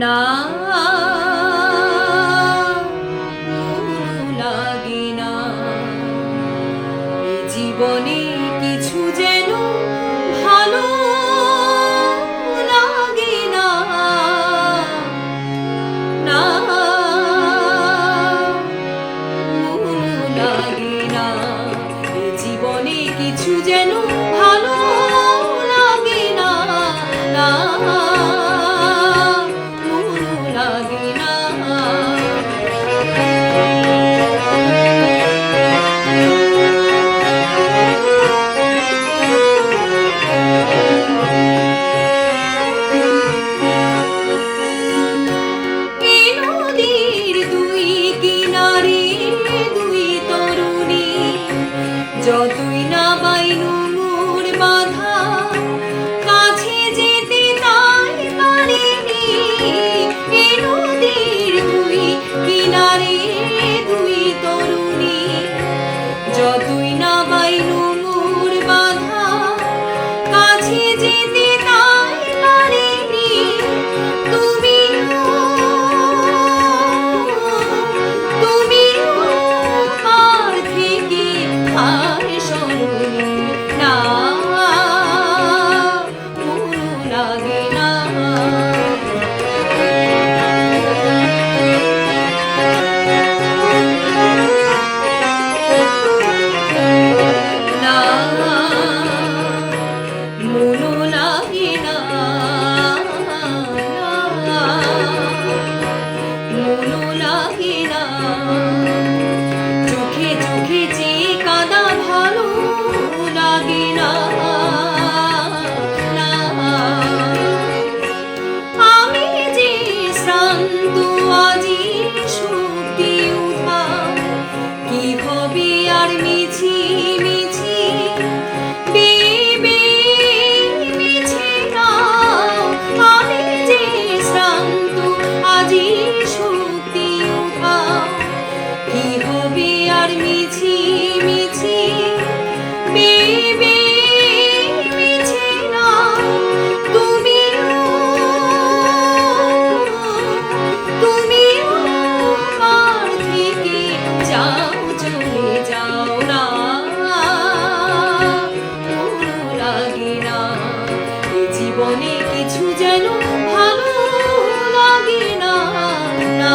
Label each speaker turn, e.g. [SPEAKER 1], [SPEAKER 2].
[SPEAKER 1] না লাগে না এই জীবনে কিছু যেন ভালো লাগে না না লাগে না এই জীবনে কিছু যেন ভালো লাগে না না যতই না বাইনু মোর বাধা কাছে যেতে তাই পারিনি এই নদীর দুই কিনারে দুই তরুণী যতই না বাইনু মোর বাধা কাছে যেতে তাই পারিনি তুমিও পার থেকে লাগে না মনো লাগে না মনো লাগে না চোখে চোখে যে কাদা ভালো লাগে না আমি যে শ্রান্ত আজি শক্তি উঠা কি হবে আর মিছি মিছি মিছি না আমি যে শ্রান্ত আজি শক্তি উঠা কি হবে আর মিছি মিছি মিছি না তুমিও পার থেকে যাও চলে যাও না লাগে না এই জীবনে কিছু যেন ভালো লাগে না না